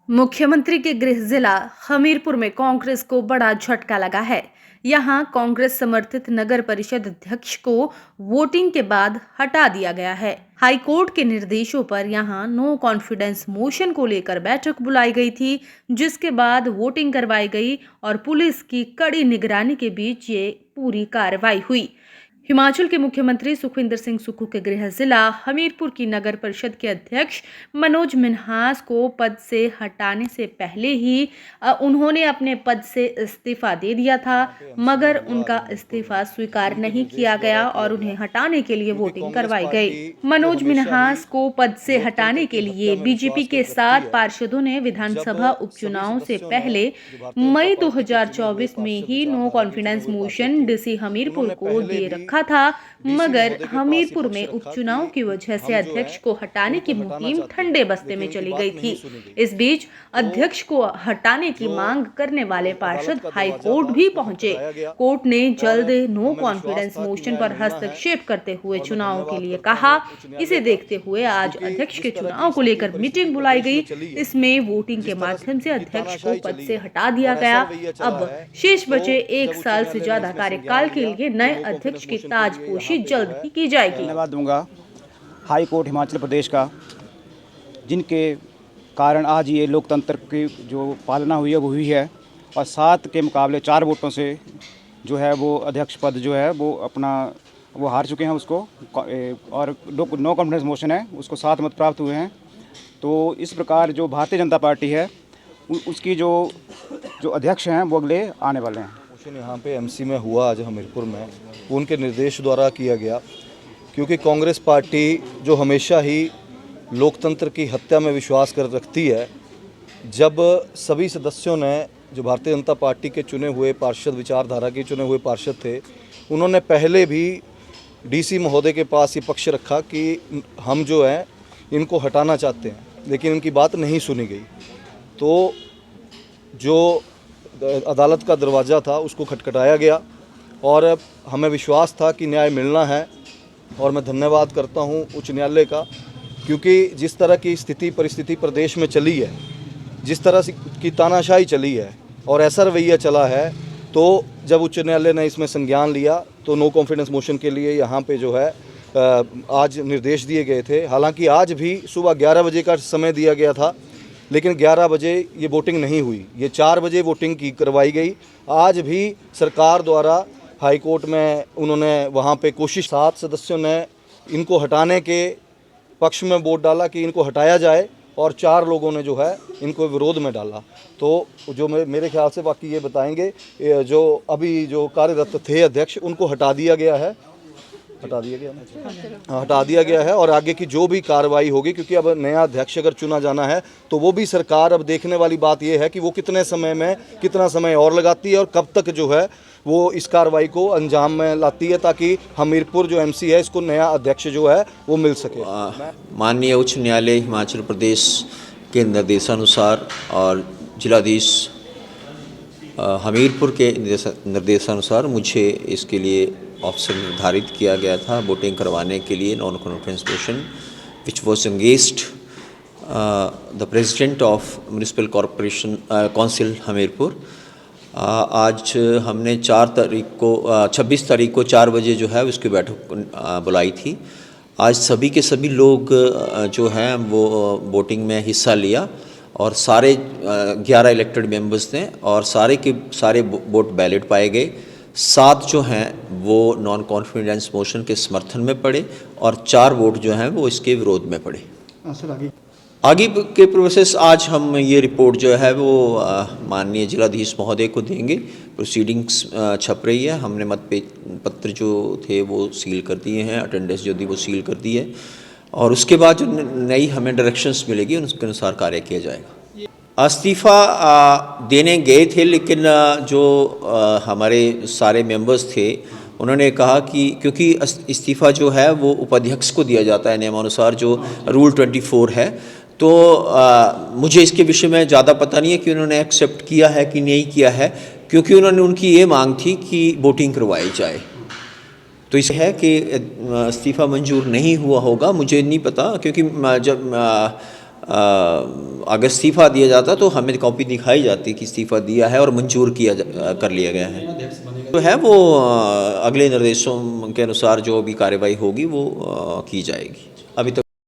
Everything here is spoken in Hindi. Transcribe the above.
मुख्यमंत्री के गृह जिला हमीरपुर में कांग्रेस को बड़ा झटका लगा है। यहां कांग्रेस समर्थित नगर परिषद अध्यक्ष को वोटिंग के बाद हटा दिया गया है। हाईकोर्ट के निर्देशों पर यहां नो कॉन्फिडेंस मोशन को लेकर बैठक बुलाई गई थी, जिसके बाद वोटिंग करवाई गई और पुलिस की कड़ी निगरानी के बीच ये पूरी कार्रवाई हुई। हिमाचल के मुख्यमंत्री सुखविंदर सिंह सुक्खू के गृह जिला हमीरपुर की नगर परिषद के अध्यक्ष मनोज मिन्हास को पद से हटाने से पहले ही उन्होंने अपने पद से इस्तीफा दे दिया था, मगर उनका इस्तीफा स्वीकार नहीं किया गया और उन्हें हटाने के लिए वोटिंग करवाई गई। मनोज मिन्हास को पद से हटाने के लिए बीजेपी के 7 पार्षदों ने विधानसभा उपचुनाव से पहले मई 2024 में ही no confidence motion DC Hamirpur को दे रखा था, मगर हमीरपुर में उपचुनाव की वजह से अध्यक्ष को हटाने की मुहिम ठंडे बस्ते में चली गई थी। इस बीच अध्यक्ष को हटाने की मांग करने वाले पार्षद हाई कोर्ट भी पहुंचे। कोर्ट ने जल्द नो कॉन्फिडेंस मोशन पर हस्तक्षेप करते हुए चुनाव के लिए कहा। इसे देखते हुए आज अध्यक्ष के चुनाव को लेकर मीटिंग बुलाई गई। इसमें वोटिंग के माध्यम से अध्यक्ष को पद से हटा दिया गया। अब शेष बचे 1 साल से ज्यादा कार्यकाल के लिए नए अध्यक्ष की ताजपोशी जल्द ही की जाएगी। धन्यवाद दूंगा हाई कोर्ट हिमाचल प्रदेश का, जिनके कारण आज ये लोकतंत्र की जो पालना हुई है वो हुई है और 7 के मुकाबले 4 वोटों से जो है वो अध्यक्ष पद जो है वो हार चुके हैं उसको, और नो कॉन्फिडेंस मोशन है उसको 7 मत प्राप्त हुए हैं। तो इस प्रकार जो भारतीय जनता पार्टी है उसकी जो अध्यक्ष हैं वो अगले आने वाले हैं। यहाँ पे एमसी में हुआ आज हमीरपुर में, वो उनके निर्देश द्वारा किया गया, क्योंकि कांग्रेस पार्टी जो हमेशा ही लोकतंत्र की हत्या में विश्वास कर रखती है, जब सभी सदस्यों ने जो भारतीय जनता पार्टी के चुने हुए पार्षद, विचारधारा के चुने हुए पार्षद थे, उन्होंने पहले भी डीसी महोदय के पास ये पक्ष रखा कि हम जो है इनको हटाना चाहते हैं, लेकिन उनकी बात नहीं सुनी गई। तो जो अदालत का दरवाज़ा था उसको खटखटाया गया और हमें विश्वास था कि न्याय मिलना है। और मैं धन्यवाद करता हूं उच्च न्यायालय का, क्योंकि जिस तरह की स्थिति परिस्थिति प्रदेश में चली है, जिस तरह की तानाशाही चली है और ऐसा रवैया चला है, तो जब उच्च न्यायालय ने इसमें संज्ञान लिया तो नो कॉन्फिडेंस मोशन के लिए यहाँ पे जो है आज निर्देश दिए गए थे। हालांकि आज भी सुबह 11 बजे का समय दिया गया था, लेकिन 11 बजे ये वोटिंग नहीं हुई, ये 4 बजे वोटिंग की करवाई गई। आज भी सरकार द्वारा हाई कोर्ट में उन्होंने वहाँ पे कोशिश, 7 सदस्यों ने इनको हटाने के पक्ष में वोट डाला कि इनको हटाया जाए और 4 लोगों ने जो है इनको विरोध में डाला। तो जो मेरे ख्याल से बाकी ये बताएंगे, जो अभी जो कार्यरत थे अध्यक्ष उनको हटा दिया गया है, हटा दिया गया है और आगे की जो भी कार्रवाई होगी, क्योंकि अब नया अध्यक्ष अगर चुना जाना है तो वो भी सरकार, अब देखने वाली बात ये है कि वो कितने समय में कितना समय और लगाती है और कब तक जो है वो इस कार्रवाई को अंजाम में लाती है, ताकि हमीरपुर जो एमसी है इसको नया अध्यक्ष जो है वो मिल सके। माननीय उच्च न्यायालय हिमाचल प्रदेश के निर्देशानुसार और जिलाधीश हमीरपुर के निर्देशानुसार मुझे इसके लिए ऑफिसर निर्धारित किया गया था वोटिंग करवाने के लिए non confidence motion, which was engaged the president of municipal corporation council Hamirpur. आज हमने 26 तारीख को 4 बजे जो है उसकी बैठक बुलाई थी। आज सभी के सभी लोग जो हैं वो वोटिंग में हिस्सा लिया और सारे 11 इलेक्टेड मेंबर्स ने और सारे के सारे वोट बैलेट पाए गए। 7 जो हैं वो नॉन कॉन्फिडेंस मोशन के समर्थन में पड़े और 4 वोट जो हैं वो इसके विरोध में पड़े। आगे के प्रोसेस आज हम ये रिपोर्ट जो है वो माननीय जिलाधीश महोदय को देंगे। प्रोसीडिंग्स छप रही है, हमने पत्र जो थे वो सील कर दिए हैं, अटेंडेंस जो थी वो सील कर दी है और उसके बाद जो नई हमें डायरेक्शंस मिलेगी उसके अनुसार कार्य किया जाएगा। इस्तीफ़ा देने गए थे, लेकिन जो हमारे सारे मेंबर्स थे उन्होंने कहा कि क्योंकि इस्तीफ़ा जो है वो उपाध्यक्ष को दिया जाता है नियमानुसार, जो रूल 24 है, तो मुझे इसके विषय में ज़्यादा पता नहीं है कि उन्होंने एक्सेप्ट किया है कि नहीं किया है, क्योंकि उनकी ये मांग थी कि वोटिंग करवाई जाए। तो इसे है कि इस्तीफ़ा मंजूर नहीं हुआ होगा, मुझे नहीं पता, क्योंकि जब अगर इस्तीफ़ा दिया जाता तो हमें कॉपी दिखाई जाती कि इस्तीफ़ा दिया है और मंजूर कर लिया गया है। तो है वो अगले निर्देशों के अनुसार जो भी कार्रवाई होगी वो की जाएगी। अभी तक